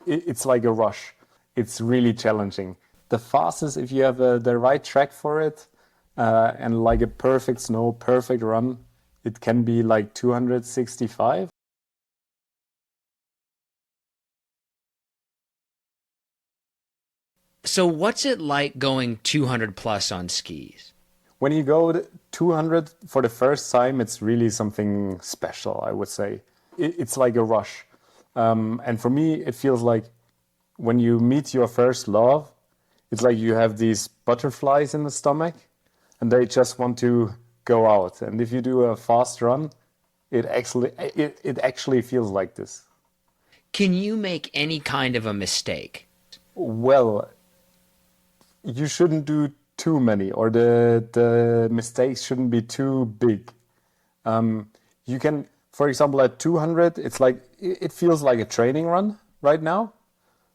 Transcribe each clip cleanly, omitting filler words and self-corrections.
it's like a rush. It's really challenging. The fastest, if you have the right track for it, and like a perfect snow, perfect run, it can be like 265. So what's it like going 200 plus on skis? When you go 200 for the first time, it's really something special, I would say. It's like a rush. And for me, it feels like when you meet your first love, it's like you have these butterflies in the stomach and they just want to go out. And if you do a fast run, it actually feels like this. Can you make any kind of a mistake? Well, you shouldn't do too many, or the mistakes shouldn't be too big. You can, for example, at 200, it's like it feels like a training run right now.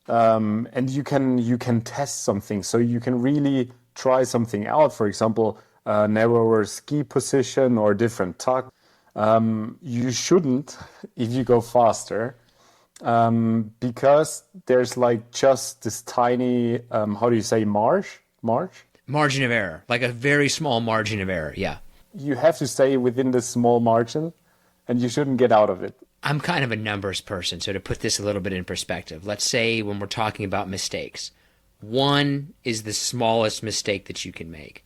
And you can test something, so you can really try something out. For example, narrower ski position or different tuck. You shouldn't if you go faster, because there's like just this tiny, how do you say, march. Margin of error, like a very small margin of error. Yeah. You have to stay within this small margin, and you shouldn't get out of it. I'm kind of a numbers person, so to put this a little bit in perspective, let's say when we're talking about mistakes, 1 is the smallest mistake that you can make.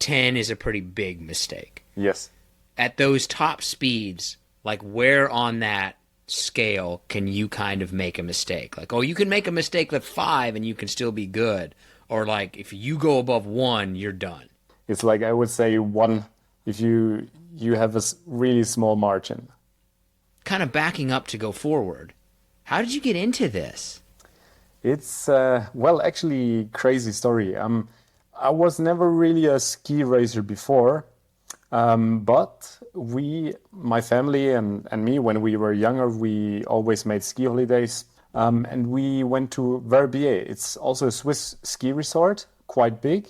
10 is a pretty big mistake. Yes. At those top speeds, like where on that scale can you kind of make a mistake? Like, oh, you can make a mistake at 5 and you can still be good. Or like if you go above 1, you're done. It's like I would say one if you have a really small margin. Kind of backing up to go forward. How did you get into this? It's well, actually, crazy story. I was never really a ski racer before, but my family and me, when we were younger, we always made ski holidays, and we went to Verbier. It's also a Swiss ski resort, quite big,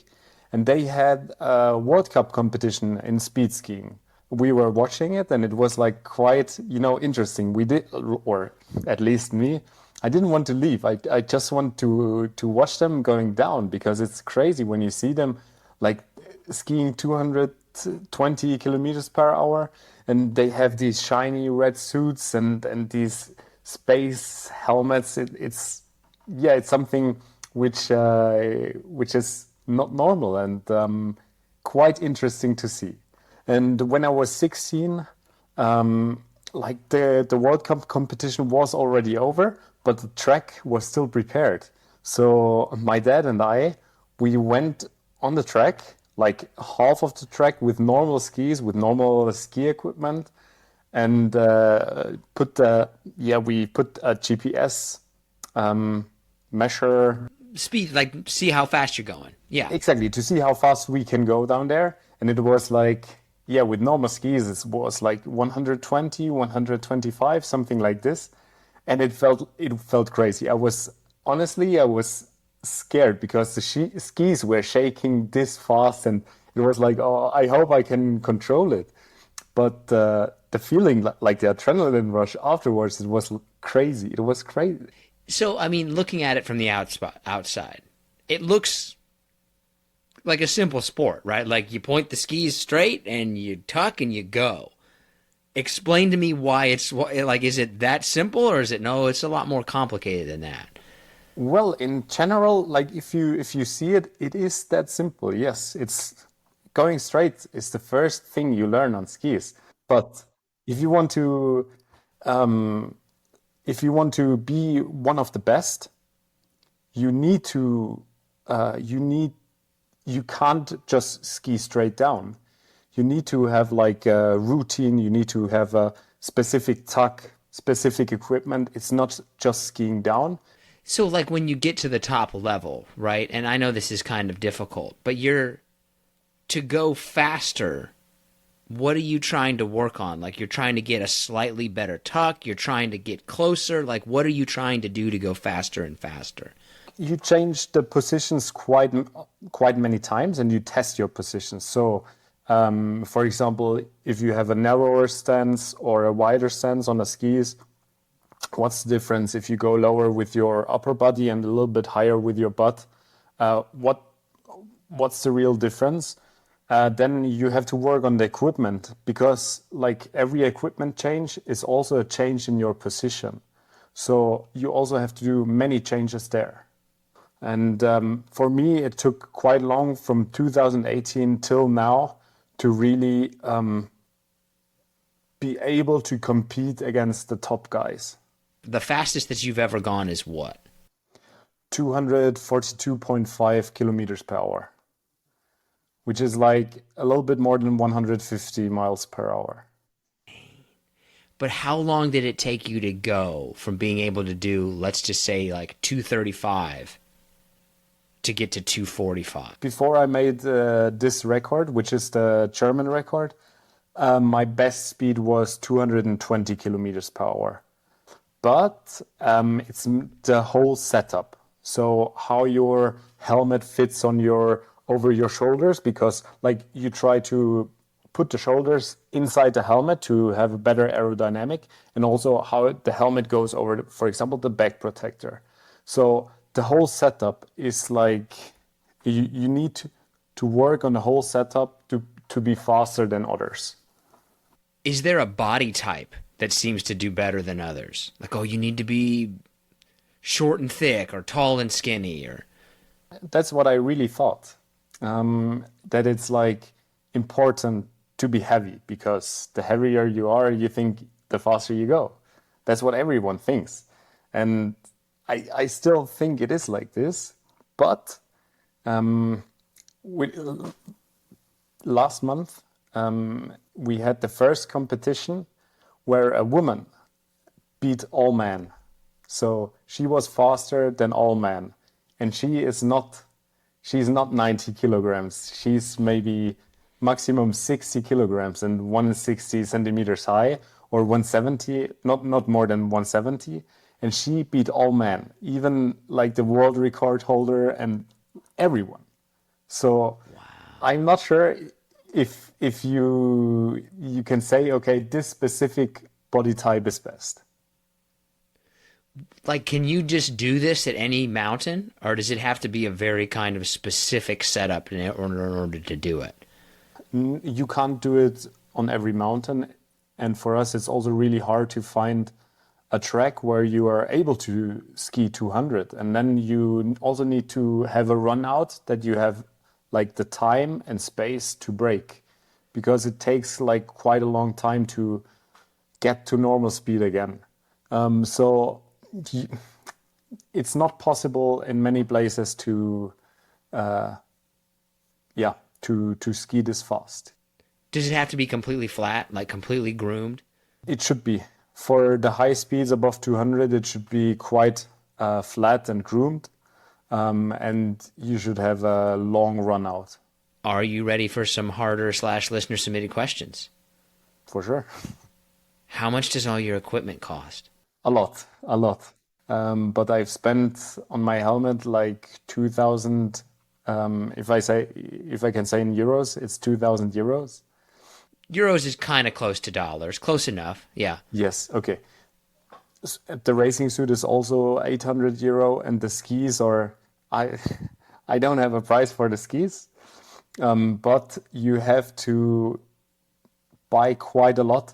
and they had a World Cup competition in speed skiing. We were watching it, and it was like quite, interesting. We did, or at least me, I didn't want to leave. I just want to watch them going down, because it's crazy when you see them like skiing 220 kilometers per hour, and they have these shiny red suits and these space helmets. It's something which is not normal, and quite interesting to see. And when I was 16, like the World Cup competition was already over, but the track was still prepared. So my dad and I, we went on the track, like half of the track with normal skis, with normal ski equipment, and we put a GPS measure. Speed, like see how fast you're going. Yeah. Exactly, to see how fast we can go down there. And it was like, yeah, with normal skis, it was like 120, 125, something like this. And it felt crazy. I was scared, because the skis were shaking this fast, and it was like, oh, I hope I can control it. But the feeling, like the adrenaline rush afterwards, it was crazy. It was crazy. So, I mean, looking at it from the outside, it looks like a simple sport, right? Like you point the skis straight and you tuck and you go. Explain to me why it's like, is it that simple, or is it no, it's a lot more complicated than that? Well, in general, like if you see it, it is that simple. Yes, it's going straight is the first thing you learn on skis. But if you want to, um, if you want to be one of the best, you need to, you need, you can't just ski straight down. You need to have like a routine. You need to have a specific tuck, specific equipment. It's not just skiing down. So, like when you get to the top level, right? And I know this is kind of difficult, but you're to go faster. What are you trying to work on? Like you're trying to get a slightly better tuck. You're trying to get closer. Like what are you trying to do to go faster and faster? You change the positions quite many times, and you test your positions. So, for example, if you have a narrower stance or a wider stance on the skis, What's the difference if you go lower with your upper body and a little bit higher with your butt? What's the real difference? Then you have to work on the equipment, because like every equipment change is also a change in your position. So you also have to do many changes there. And for me, it took quite long from 2018 till now to really be able to compete against the top guys. The fastest that you've ever gone is what? 242.5 kilometers per hour, which is like a little bit more than 150 miles per hour. But how long did it take you to go from being able to do, let's just say, like 235 to get to 245? Before I made this record, which is the German record, my best speed was 220 kilometers per hour. But it's the whole setup. So how your helmet fits on your over your shoulders, because like you try to put the shoulders inside the helmet to have a better aerodynamic, and also how the helmet goes over, for example, the back protector. So the whole setup is like you need to work on the whole setup to be faster than others. Is there a body type that seems to do better than others? Like, oh, you need to be short and thick or tall and skinny, or That's what I really thought. That it's like important to be heavy, because the heavier you are, you think the faster you go. That's what everyone thinks. And I still think it is like this. But we, last month, we had the first competition where a woman beat all men. So she was faster than all men. And she's not 90 kilograms. She's maybe maximum 60 kilograms and 160 centimeters high, or 170, not more than 170. And she beat all men, even like the world record holder and everyone. So I'm not sure if you can say, okay, this specific body type is best. like, can you just do this at any mountain, or does it have to be a very kind of specific setup in order to do it? You can't do it on every mountain. And for us, it's also really hard to find a track where you are able to ski 200. And then you also need to have a run out that you have like the time and space to break, because it takes like quite a long time to get to normal speed again. So it's not possible in many places to ski this fast. Does it have to be completely flat, like completely groomed? It should be. For the high speeds above 200, it should be quite flat and groomed, and you should have a long run out. Are you ready for some harder / listener submitted questions? For sure. How much does all your equipment cost? A lot. But I've spent on my helmet like 2,000. If I can say in euros, it's 2,000 euros. Euros is kind of close to dollars. Close enough, yeah. Yes, okay. The racing suit is also 800 euro, and the skis are, I don't have a price for the skis, but you have to buy quite a lot,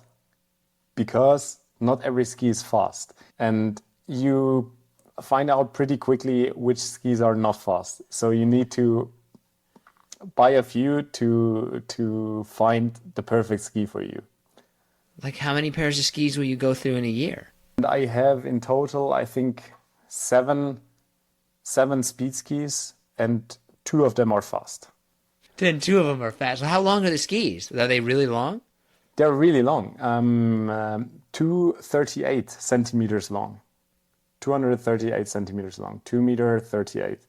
because not every ski is fast. And you find out pretty quickly which skis are not fast. So you need to buy a few to find the perfect ski for you. Like, how many pairs of skis will you go through in a year? And I have in total, I think, seven speed skis, and 2 of them are fast. Then 2 of them are fast. How long are the skis? Are they really long? They're really long. 238 centimeters long. 238 centimeters long. 2 meter 38.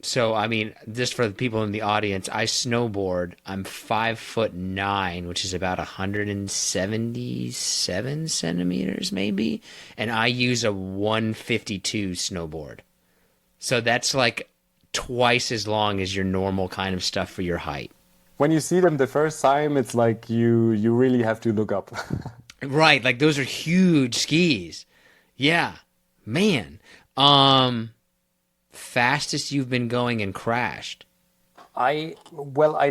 So, I mean, just for the people in the audience, I snowboard. I'm 5'9", which is about 177 centimeters, maybe. And I use a 152 snowboard. So that's like twice as long as your normal kind of stuff for your height. When you see them the first time, it's like you really have to look up. Right, like those are huge skis. Yeah, man. Um, Fastest you've been going and crashed. I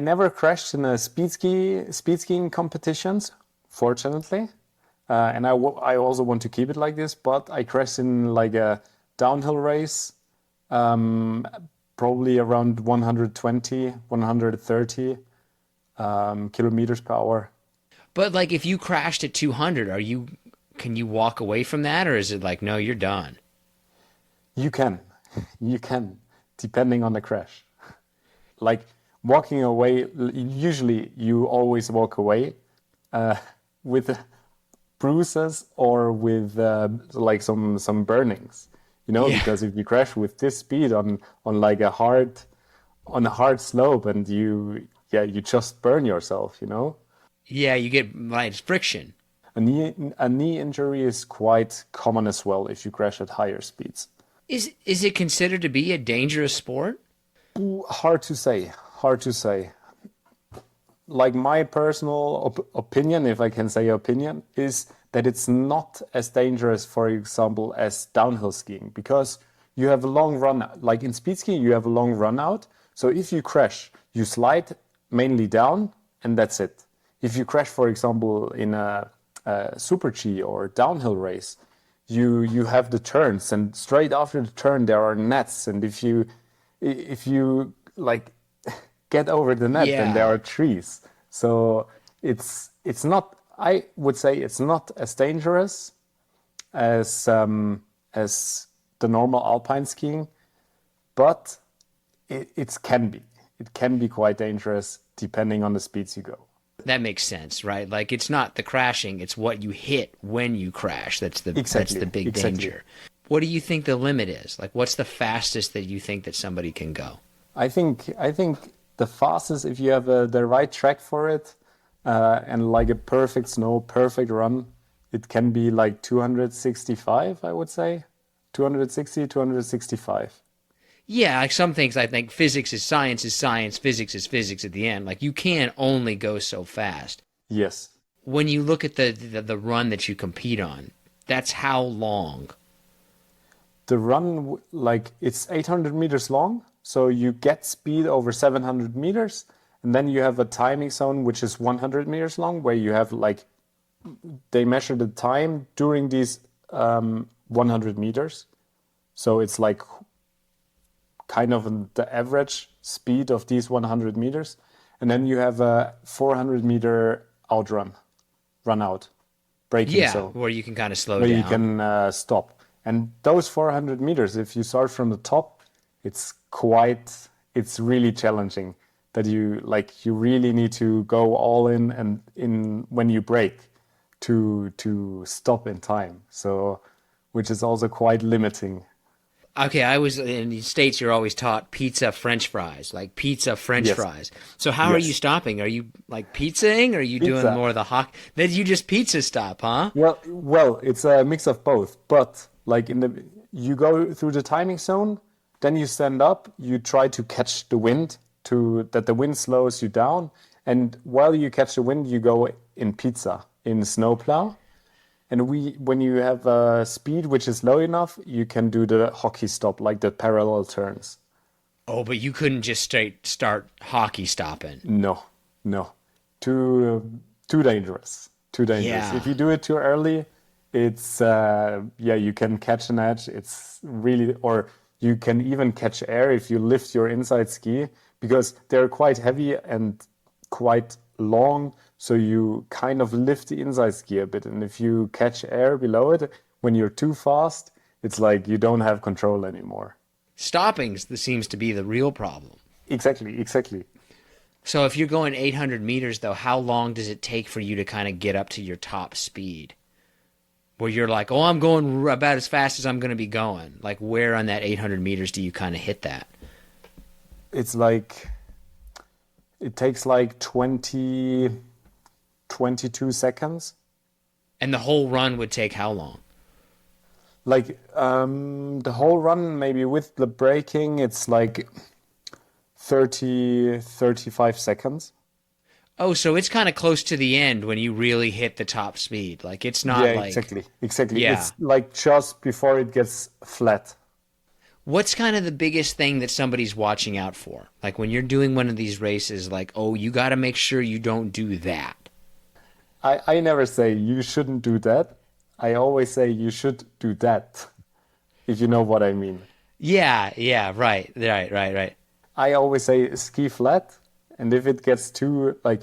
never crashed in a speed skiing competitions, fortunately. And I also want to keep it like this, but I crashed in like a downhill race, um, probably around 120, 130 kilometers per hour. But like if you crashed at 200, can you walk away from that or is it like no, you're done? You can, you can, depending on the crash. Like walking away, usually you always walk away uh, with bruises or with like some burnings, Yeah. because if you crash with this speed on like a hard slope and you just burn yourself. Yeah, you get like friction. A knee injury is quite common as well if you crash at higher speeds. Is it considered to be a dangerous sport? Hard to say. Hard to say. Like my personal opinion, if I can say opinion, is that it's not as dangerous, for example, as downhill skiing because you have a long run. Like in speed skiing, you have a long run out. So if you crash, you slide mainly down, and that's it. If you crash, for example, in a super G or downhill race, you have the turns, and straight after the turn there are nets, and if you like get over the net, then there Yeah. are trees. So it's not. I would say it's not as dangerous as the normal alpine skiing, but it can be. It can be quite dangerous depending on the speeds you go. That makes sense, right? Like it's not the crashing, it's what you hit when you crash. That's the Exactly, big exactly. danger. What do you think the limit is? Like what's the fastest that you think that somebody can go? I think the fastest, if you have the right track for it, and like a perfect snow, perfect run, it can be like 265, I would say. 260, 265. Yeah, like some things I think physics is science, physics is physics at the end. Like you can only go so fast. Yes. When you look at the run that you compete on, that's how long? The run, like it's 800 meters long, so you get speed over 700 meters, and then you have a timing zone which is 100 meters long, where you have like they measure the time during these 100 meters. So it's like kind of the average speed of these 100 meters. And then you have a 400-meter outrun, run out, braking Yeah, zone, where you can kind of slow where you down. can stop. And those 400 meters, if you start from the top, it's really challenging that you really need to go all in and in when you brake to stop in time. So, which is also quite limiting. Okay, I was in the States, you're always taught pizza, French fries, like pizza, French Yes, fries. So how are you yes. stopping? Are you like pizzaing or are you doing Pizza. more of the hawk? Then you just pizza stop, huh? Well, it's a mix of both. But like you go through the timing zone, then you stand up, you try to catch the wind to that the wind slows you down, and while you catch the wind, you go in pizza in snowplow. And when you have a speed which is low enough, you can do the hockey stop, like the parallel turns. Oh, but you couldn't just straight start hockey stopping. No, no, too dangerous. Too dangerous. If Yeah. you do it too early, it's yeah, you can catch an edge. It's really, or you can even catch air if you lift your inside ski because they're quite heavy and quite long. So you kind of lift the inside ski a bit, and if you catch air below it when you're too fast, it's like you don't have control anymore. Stopping seems to be the real problem. Exactly, exactly. So if you're going 800 meters, though, how long does it take for you to kind of get up to your top speed? Where you're like, oh, I'm going about as fast as I'm going to be going. Like, where on that 800 meters do you kind of hit that? It's like it takes like 22 seconds. And the whole run would take how long? Like the whole run, maybe with the braking, it's like 30, 35 seconds. Oh, so it's kind of close to the end when you really hit the top speed. Like it's Yeah, not like, exactly. Exactly. yeah. It's like just before it gets flat. What's kind of the biggest thing that somebody's watching out for? Like when you're doing one of these races, like, oh, you got to make sure you don't do that. I never say you shouldn't do that. I always say you should do that, if you know what I mean. Yeah, yeah, right. I always say ski flat, and if it gets too, like,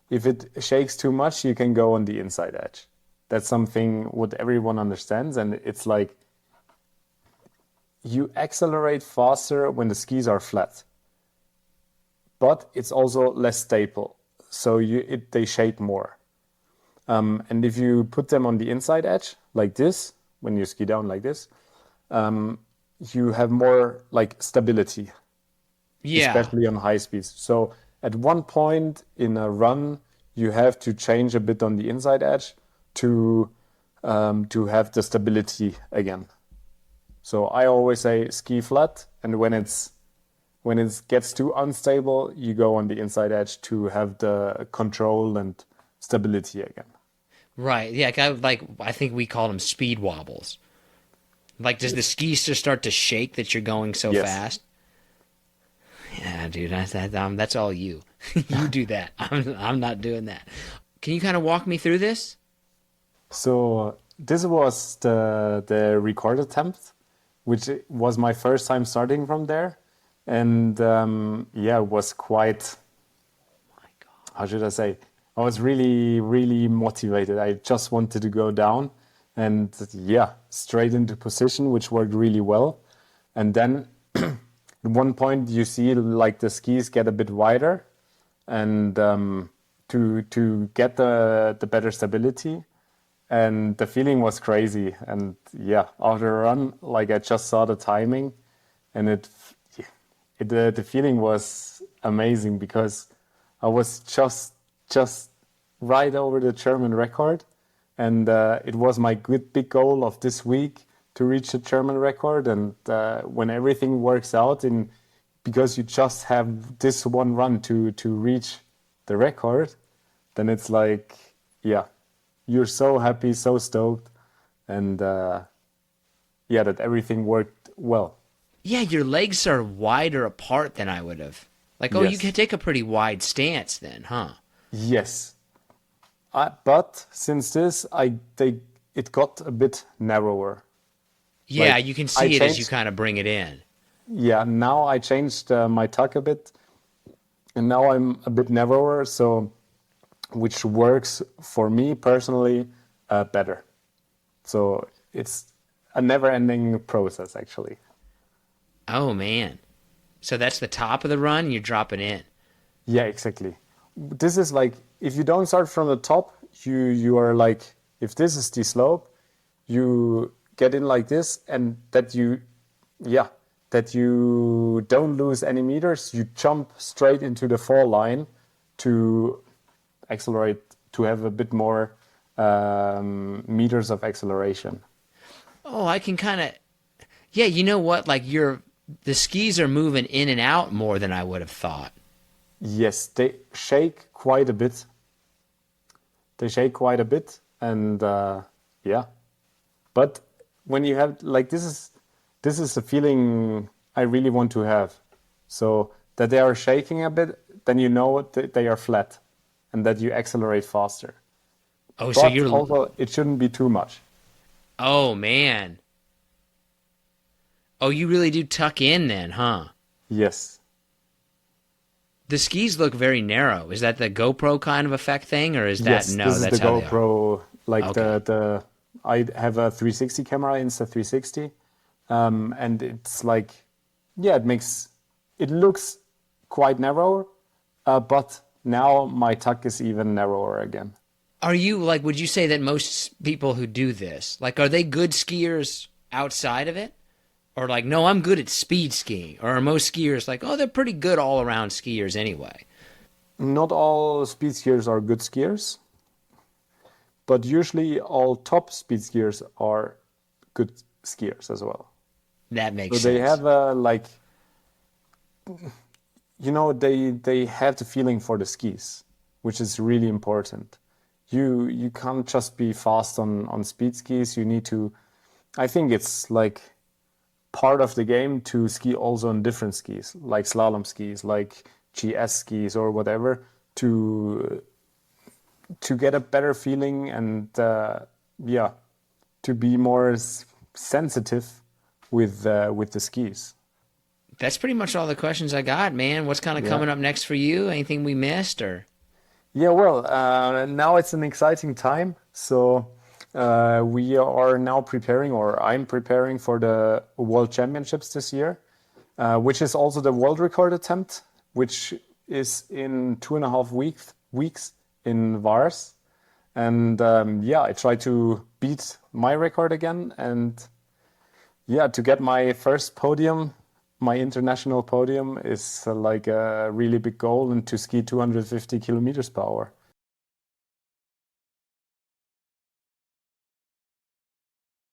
if it shakes too much, you can go on the inside edge. That's something what everyone understands, and it's like you accelerate faster when the skis are flat, but it's also less stable, so they shake more. And if you put them on the inside edge like this, when you ski down like this, you have more like stability, Yeah, especially on high speeds. So at one point in a run, you have to change a bit on the inside edge to to have the stability again. So I always say ski flat, and when it gets too unstable, you go on the inside edge to have the control and stability again. right. Yeah, I think we call them speed wobbles. Like, does the skis just start to shake that you're going so Yes. fast? Yeah, dude, that's all you. You do that. I'm not doing that. Can you kind of walk me through this? So this was the record attempt, which was my first time starting from there, and yeah, it was quite, My God. how should I say? I was really, really motivated. I just wanted to go down, and yeah, straight into position, which worked really well. And then at one point, you see like the skis get a bit wider, and to get the better stability. And the feeling was crazy. And yeah, after a run, like I just saw the timing, and the feeling was amazing because I was just right over the German record, and it was my good big goal of this week to reach the German record. And when everything works out, in because you just have this one run to reach the record, then it's like, yeah, you're so happy, so stoked, and yeah, that everything worked well. Yeah, your legs are wider apart than I would have. Like, oh, you can Yes, take a pretty wide stance then, huh? yes. But since this, it got a bit narrower. Yeah, Like you can I see it as you changed, kind of bring it in. yeah. Now I changed my tuck a bit, and now I'm a bit narrower, so which works for me personally better. So it's a never-ending process, actually. Oh man. So that's the top of the run, you're dropping in. Yeah, exactly. This is like if you don't start from the top, you are like if this is the slope, you get in like this, and that you yeah, that you don't lose any meters, you jump straight into the fall line to accelerate to have a bit more meters of acceleration. Oh, I can kind of Yeah, you know what? Like the skis are moving in and out more than I would have thought. Yes, they shake quite a bit. They shake quite a bit, and yeah. But when you have like this is a feeling I really want to have. So that they are shaking a bit, then you know that they are flat, and that you accelerate faster. Oh, so But you're also, it shouldn't be too much. Oh man. Oh, you really do tuck in then, huh? Yes, The skis look very narrow. Is that the GoPro kind of effect thing, or is that yes. This no? is the That's how they are. GoPro. Like Okay. the I have a 360 camera, Insta 360, and it's like, yeah, it looks quite narrow, but now my tuck is even narrower again. Are you like? Would you say that most people who do this, like, are they good skiers outside of it, or like, no, I'm good at speed skiing, or are most skiers like, oh, they're pretty good all around skiers anyway? Not all speed skiers are good skiers, but usually all top speed skiers are good skiers as well. That makes So they sense. have a like, they have the feeling for the skis, which is really important. You can't just be fast on speed skis. You need to, I think it's like part of the game to ski also on different skis, like slalom skis, like GS skis or whatever, to get a better feeling and yeah, to be more sensitive with the skis. That's pretty much all the questions I got, man. What's kind of Yeah. coming up next for you? Anything we missed or? Yeah, well, now it's an exciting time. So we are now preparing, or I'm preparing for the World Championships this year, which is also the world record attempt, which is in 2.5 weeks in Vars. And yeah, I try to beat my record again, and yeah, to get my first podium, my international podium is like a really big goal, and to ski 250 kilometers per hour.